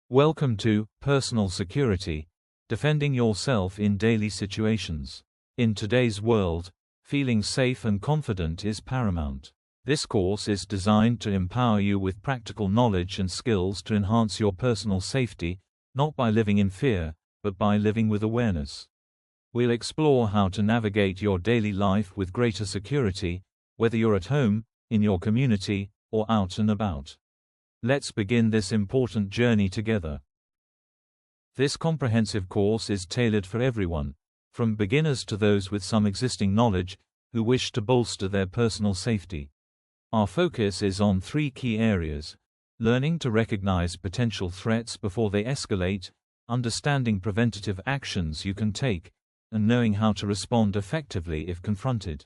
Welcome to Personal Security, Defending Yourself in Daily Situations. In today's world, feeling safe and confident is paramount. This course is designed to empower you with practical knowledge and skills to enhance your personal safety, not by living in fear, but by living with awareness. We'll explore how to navigate your daily life with greater security, whether you're at home, in your community, or out and about. Let's begin this important journey together. This comprehensive course is tailored for everyone, from beginners to those with some existing knowledge, who wish to bolster their personal safety. Our focus is on three key areas: learning to recognize potential threats before they escalate, understanding preventative actions you can take, and knowing how to respond effectively if confronted.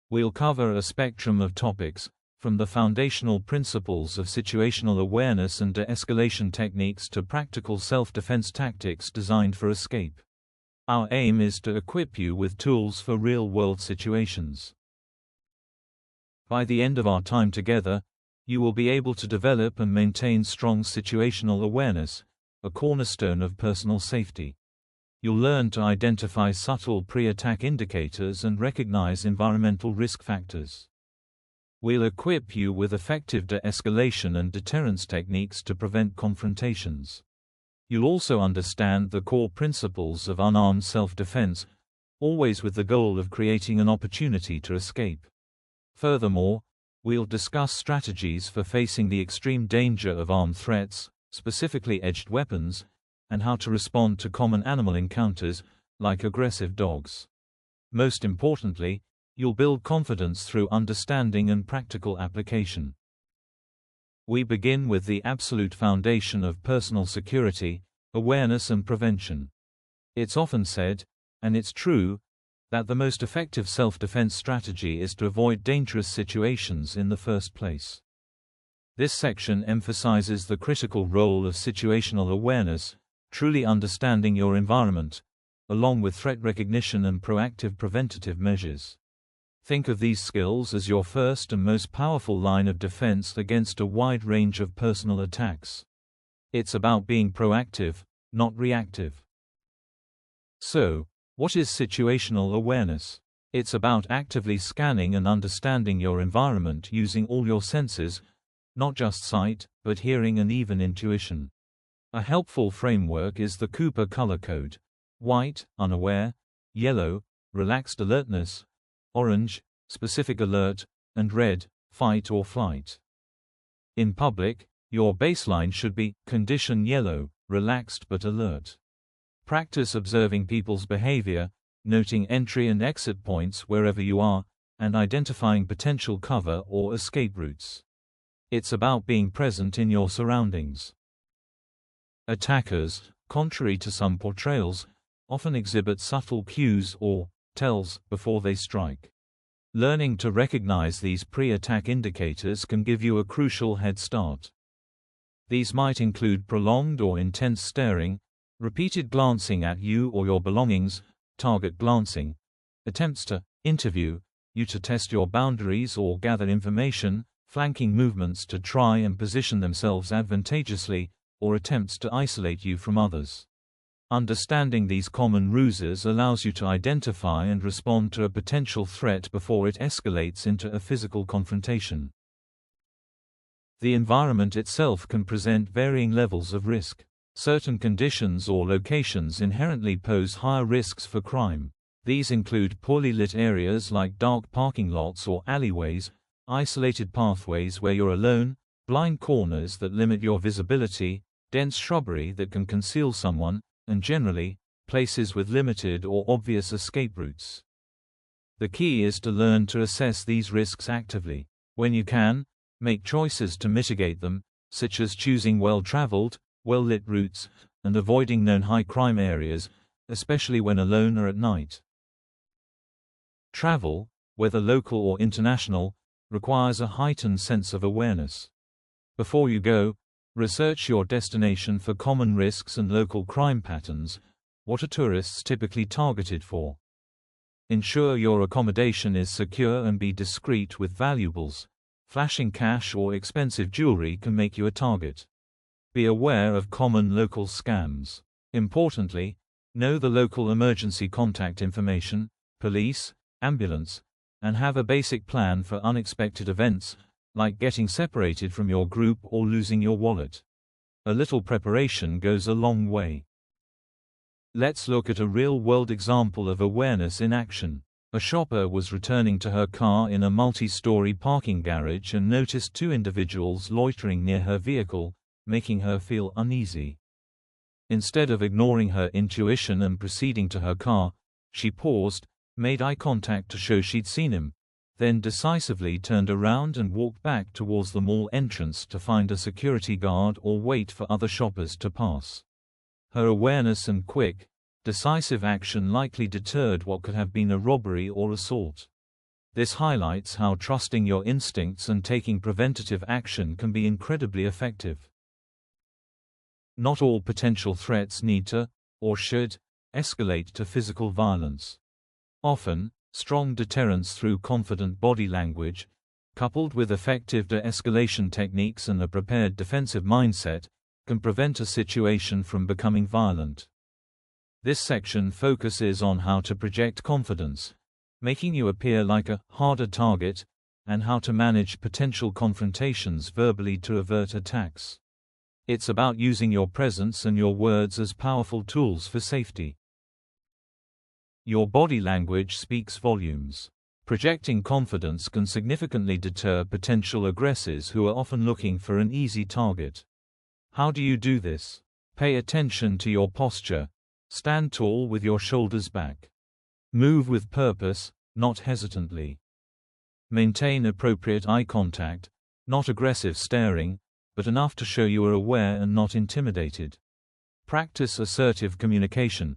We'll cover a spectrum of topics, from the foundational principles of situational awareness and de-escalation techniques to practical self-defense tactics designed for escape. Our aim is to equip you with tools for real-world situations. By the end of our time together, you will be able to develop and maintain strong situational awareness, a cornerstone of personal safety. You'll learn to identify subtle pre-attack indicators and recognize environmental risk factors. We'll equip you with effective de-escalation and deterrence techniques to prevent confrontations. You'll also understand the core principles of unarmed self-defense, always with the goal of creating an opportunity to escape. Furthermore, we'll discuss strategies for facing the extreme danger of armed threats, specifically edged weapons, and how to respond to common animal encounters, like aggressive dogs. Most importantly, you'll build confidence through understanding and practical application. We begin with the absolute foundation of personal security, awareness and prevention. It's often said, and it's true, that the most effective self-defense strategy is to avoid dangerous situations in the first place. This section emphasizes the critical role of situational awareness, truly understanding your environment, along with threat recognition and proactive preventative measures. Think of these skills as your first and most powerful line of defense against a wide range of personal attacks. It's about being proactive, not reactive. So, what is situational awareness? It's about actively scanning and understanding your environment using all your senses, not just sight, but hearing and even intuition. A helpful framework is the Cooper color code: white, unaware; yellow, relaxed alertness; orange, specific alert; and red, fight or flight. In public, your baseline should be condition yellow, relaxed but alert. Practice observing people's behavior, noting entry and exit points wherever you are, and identifying potential cover or escape routes. It's about being present in your surroundings. Attackers, contrary to some portrayals, often exhibit subtle cues or tells before they strike. Learning to recognize these pre-attack indicators can give you a crucial head start. These might include prolonged or intense staring, repeated glancing at you or your belongings, target glancing, attempts to interview you to test your boundaries or gather information, flanking movements to try and position themselves advantageously, or attempts to isolate you from others. Understanding these common ruses allows you to identify and respond to a potential threat before it escalates into a physical confrontation. The environment itself can present varying levels of risk. Certain conditions or locations inherently pose higher risks for crime. These include poorly lit areas like dark parking lots or alleyways, isolated pathways where you're alone, blind corners that limit your visibility, dense shrubbery that can conceal someone, and generally, places with limited or obvious escape routes. The key is to learn to assess these risks actively. When you can, make choices to mitigate them, such as choosing well-traveled, well-lit routes, and avoiding known high-crime areas, especially when alone or at night. Travel, whether local or international, requires a heightened sense of awareness. Before you go, research your destination for common risks and local crime patterns. What are tourists typically targeted for? Ensure your accommodation is secure and be discreet with valuables. Flashing cash or expensive jewelry can make you a target. Be aware of common local scams. Importantly, know the local emergency contact information, police, ambulance, and have a basic plan for unexpected events, like getting separated from your group or losing your wallet. A little preparation goes a long way. Let's look at a real-world example of awareness in action. A shopper was returning to her car in a multi-story parking garage and noticed two individuals loitering near her vehicle, making her feel uneasy. Instead of ignoring her intuition and proceeding to her car, she paused, made eye contact to show she'd seen him, then decisively turned around and walked back towards the mall entrance to find a security guard or wait for other shoppers to pass. Her awareness and quick, decisive action likely deterred what could have been a robbery or assault. This highlights how trusting your instincts and taking preventative action can be incredibly effective. Not all potential threats need to, or should, escalate to physical violence. Often, strong deterrence through confident body language, coupled with effective de-escalation techniques and a prepared defensive mindset, can prevent a situation from becoming violent. This section focuses on how to project confidence, making you appear like a harder target, and how to manage potential confrontations verbally to avert attacks. It's about using your presence and your words as powerful tools for safety. Your body language speaks volumes. Projecting confidence can significantly deter potential aggressors who are often looking for an easy target. How do you do this? Pay attention to your posture. Stand tall with your shoulders back. Move with purpose, not hesitantly. Maintain appropriate eye contact, not aggressive staring, but enough to show you are aware and not intimidated. Practice assertive communication.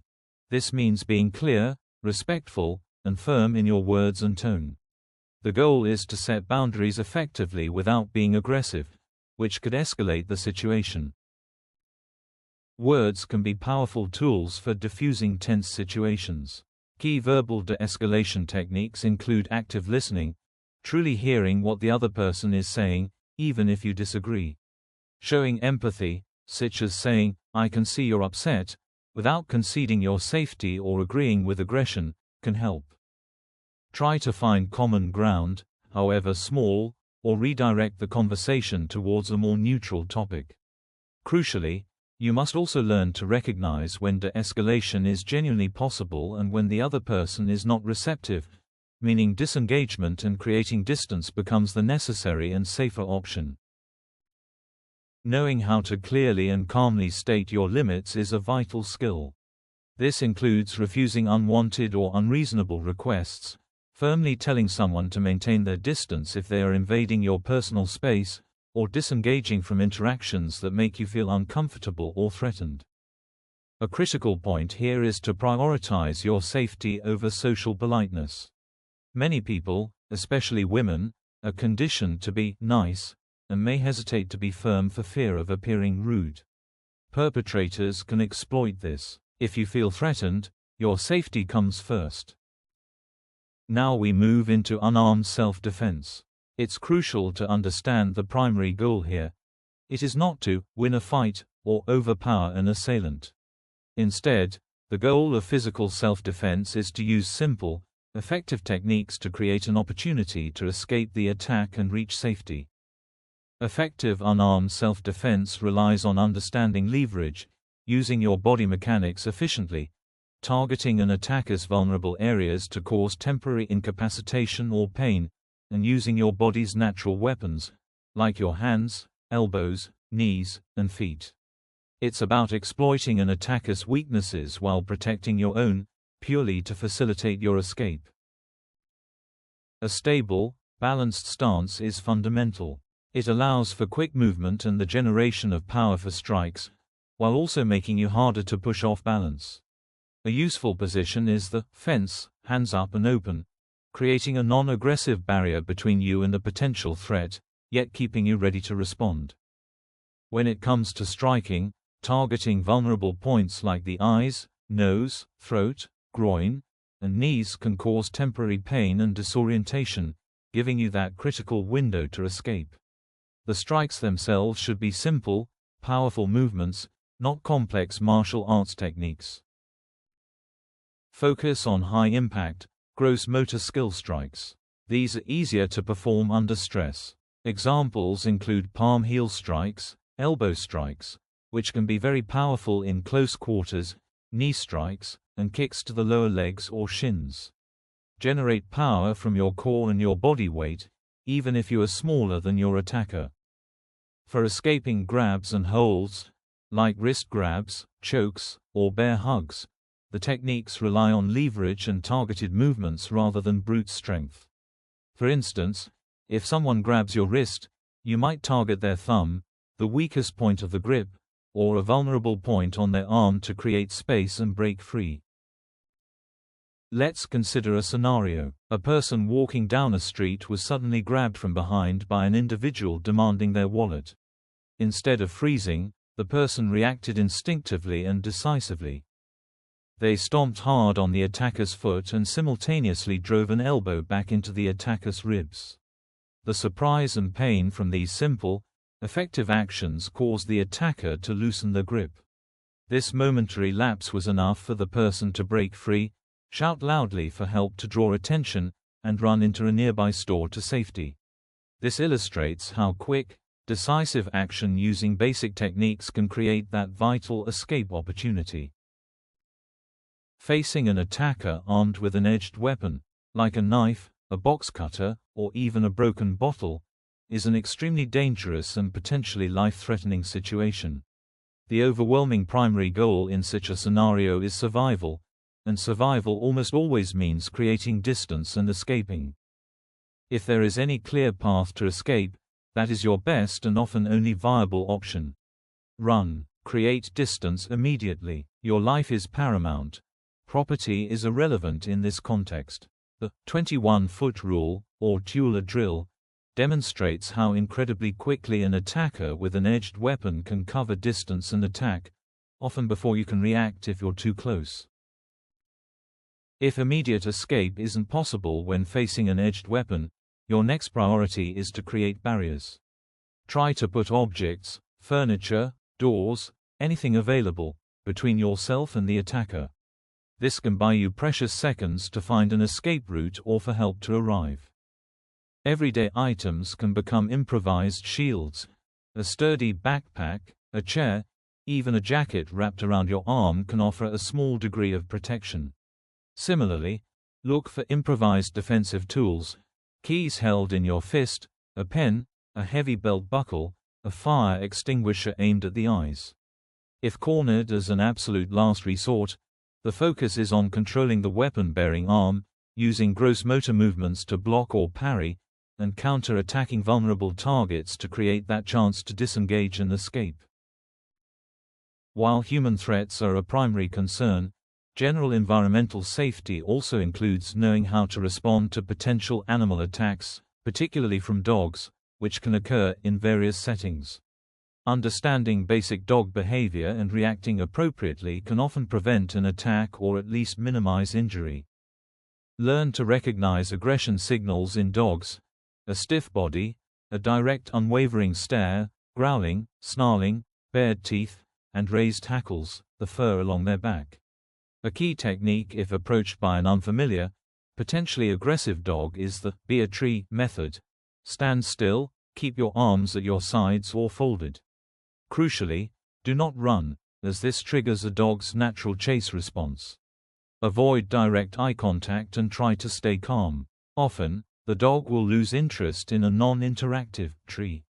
This means being clear, respectful, and firm in your words and tone. The goal is to set boundaries effectively without being aggressive, which could escalate the situation. Words can be powerful tools for diffusing tense situations. Key verbal de-escalation techniques include active listening, truly hearing what the other person is saying, even if you disagree. Showing empathy, such as saying, "I can see you're upset," without conceding your safety or agreeing with aggression, can help. Try to find common ground, however small, or redirect the conversation towards a more neutral topic. Crucially, you must also learn to recognize when de-escalation is genuinely possible and when the other person is not receptive, meaning disengagement and creating distance becomes the necessary and safer option. Knowing how to clearly and calmly state your limits is a vital skill. This includes refusing unwanted or unreasonable requests, firmly telling someone to maintain their distance if they are invading your personal space, or disengaging from interactions that make you feel uncomfortable or threatened. A critical point here is to prioritize your safety over social politeness. Many people, especially women, are conditioned to be nice, and may hesitate to be firm for fear of appearing rude. Perpetrators can exploit this. If you feel threatened, your safety comes first. Now we move into unarmed self-defense. It's crucial to understand the primary goal here. It is not to win a fight or overpower an assailant. Instead, the goal of physical self-defense is to use simple, effective techniques to create an opportunity to escape the attack and reach safety. Effective unarmed self-defense relies on understanding leverage, using your body mechanics efficiently, targeting an attacker's vulnerable areas to cause temporary incapacitation or pain, and using your body's natural weapons, like your hands, elbows, knees, and feet. It's about exploiting an attacker's weaknesses while protecting your own, purely to facilitate your escape. A stable, balanced stance is fundamental. It allows for quick movement and the generation of power for strikes, while also making you harder to push off balance. A useful position is the fence, hands up and open, creating a non-aggressive barrier between you and a potential threat, yet keeping you ready to respond. When it comes to striking, targeting vulnerable points like the eyes, nose, throat, groin, and knees can cause temporary pain and disorientation, giving you that critical window to escape. The strikes themselves should be simple, powerful movements, not complex martial arts techniques. Focus on high-impact, gross motor skill strikes. These are easier to perform under stress. Examples include palm heel strikes, elbow strikes, which can be very powerful in close quarters, knee strikes, and kicks to the lower legs or shins. Generate power from your core and your body weight, even if you are smaller than your attacker. For escaping grabs and holds, like wrist grabs, chokes, or bear hugs, the techniques rely on leverage and targeted movements rather than brute strength. For instance, if someone grabs your wrist, you might target their thumb, the weakest point of the grip, or a vulnerable point on their arm to create space and break free. Let's consider a scenario. A person walking down a street was suddenly grabbed from behind by an individual demanding their wallet. Instead of freezing, the person reacted instinctively and decisively. They stomped hard on the attacker's foot and simultaneously drove an elbow back into the attacker's ribs. The surprise and pain from these simple, effective actions caused the attacker to loosen the grip. This momentary lapse was enough for the person to break free, shout loudly for help to draw attention, and run into a nearby store to safety. This illustrates how quick, decisive action using basic techniques can create that vital escape opportunity. Facing an attacker armed with an edged weapon, like a knife, a box cutter, or even a broken bottle, is an extremely dangerous and potentially life-threatening situation. The overwhelming primary goal in such a scenario is survival, and survival almost always means creating distance and escaping. If there is any clear path to escape, that is your best and often only viable option. Run. Create distance immediately. Your life is paramount. Property is irrelevant in this context. The 21-foot rule, or Tula drill, demonstrates how incredibly quickly an attacker with an edged weapon can cover distance and attack, often before you can react if you're too close. If immediate escape isn't possible when facing an edged weapon, your next priority is to create barriers. Try to put objects, furniture, doors, anything available, between yourself and the attacker. This can buy you precious seconds to find an escape route or for help to arrive. Everyday items can become improvised shields. A sturdy backpack, a chair, even a jacket wrapped around your arm can offer a small degree of protection. Similarly, look for improvised defensive tools, keys held in your fist, a pen, a heavy belt buckle, a fire extinguisher aimed at the eyes. If cornered as an absolute last resort, the focus is on controlling the weapon-bearing arm, using gross motor movements to block or parry, and counter-attacking vulnerable targets to create that chance to disengage and escape. While human threats are a primary concern, general environmental safety also includes knowing how to respond to potential animal attacks, particularly from dogs, which can occur in various settings. Understanding basic dog behavior and reacting appropriately can often prevent an attack or at least minimize injury. Learn to recognize aggression signals in dogs: a stiff body, a direct unwavering stare, growling, snarling, bared teeth, and raised hackles, the fur along their back. A key technique if approached by an unfamiliar, potentially aggressive dog is the "be a tree" method. Stand still, keep your arms at your sides or folded. Crucially, do not run, as this triggers a dog's natural chase response. Avoid direct eye contact and try to stay calm. Often, the dog will lose interest in a non-interactive tree.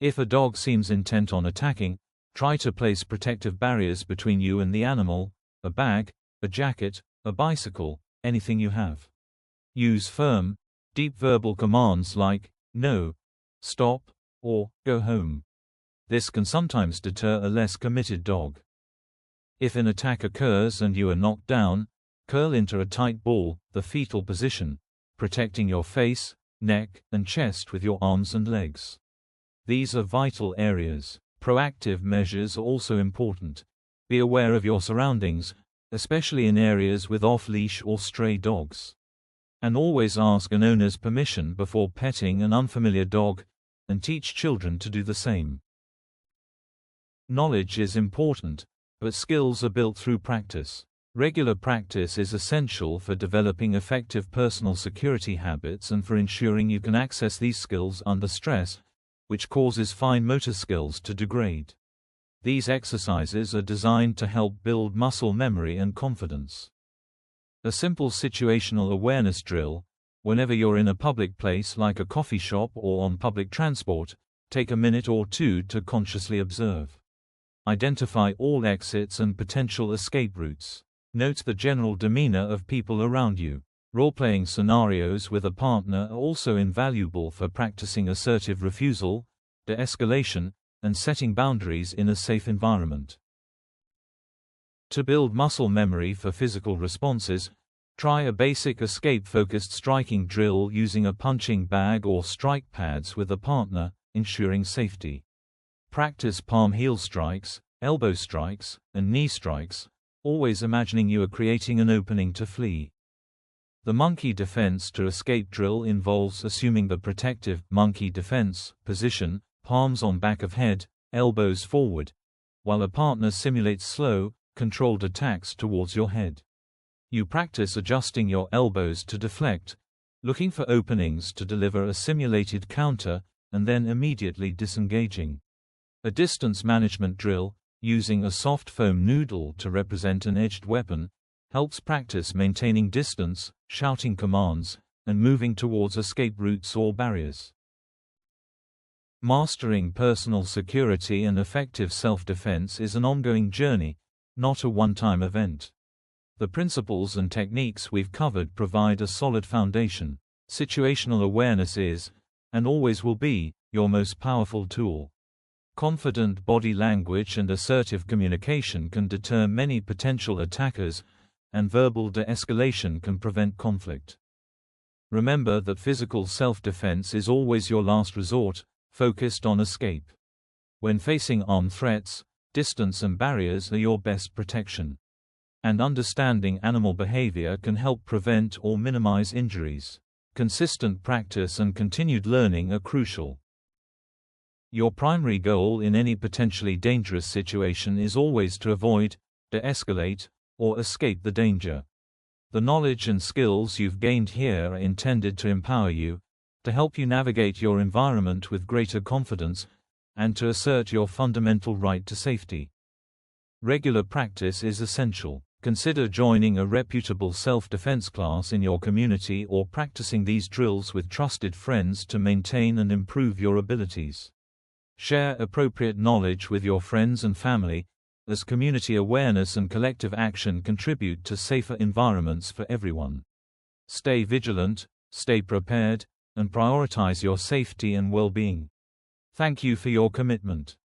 If a dog seems intent on attacking, try to place protective barriers between you and the animal: a bag, a jacket, a bicycle, anything you have. Use firm, deep verbal commands like "no," "stop," or "go home." This can sometimes deter a less committed dog. If an attack occurs and you are knocked down, curl into a tight ball, the fetal position, protecting your face, neck, and chest with your arms and legs. These are vital areas. Proactive measures are also important. Be aware of your surroundings, especially in areas with off-leash or stray dogs. And always ask an owner's permission before petting an unfamiliar dog, and teach children to do the same. Knowledge is important, but skills are built through practice. Regular practice is essential for developing effective personal security habits and for ensuring you can access these skills under stress, which causes fine motor skills to degrade. These exercises are designed to help build muscle memory and confidence. A simple situational awareness drill: whenever you're in a public place like a coffee shop or on public transport, take a minute or two to consciously observe. Identify all exits and potential escape routes. Note the general demeanor of people around you. Role-playing scenarios with a partner are also invaluable for practicing assertive refusal, de-escalation, and setting boundaries in a safe environment. To build muscle memory for physical responses, try a basic escape-focused striking drill using a punching bag or strike pads with a partner, ensuring safety. Practice palm heel strikes, elbow strikes, and knee strikes, always imagining you are creating an opening to flee. The monkey defense to escape drill involves assuming the protective monkey defense position, palms on back of head, elbows forward, while a partner simulates slow, controlled attacks towards your head. You practice adjusting your elbows to deflect, looking for openings to deliver a simulated counter, and then immediately disengaging. A distance management drill, using a soft foam noodle to represent an edged weapon, helps practice maintaining distance, shouting commands, and moving towards escape routes or barriers. Mastering personal security and effective self-defense is an ongoing journey, not a one-time event. The principles and techniques we've covered provide a solid foundation. Situational awareness is, and always will be, your most powerful tool. Confident body language and assertive communication can deter many potential attackers, and verbal de-escalation can prevent conflict. Remember that physical self-defense is always your last resort, focused on escape. When facing armed threats, distance and barriers are your best protection. And understanding animal behavior can help prevent or minimize injuries. Consistent practice and continued learning are crucial. Your primary goal in any potentially dangerous situation is always to avoid, de-escalate, or escape the danger. The knowledge and skills you've gained here are intended to empower you, to help you navigate your environment with greater confidence, and to assert your fundamental right to safety. Regular practice is essential. Consider joining a reputable self-defense class in your community or practicing these drills with trusted friends to maintain and improve your abilities. Share appropriate knowledge with your friends and family, as community awareness and collective action contribute to safer environments for everyone. Stay vigilant, stay prepared, and prioritize your safety and well-being. Thank you for your commitment.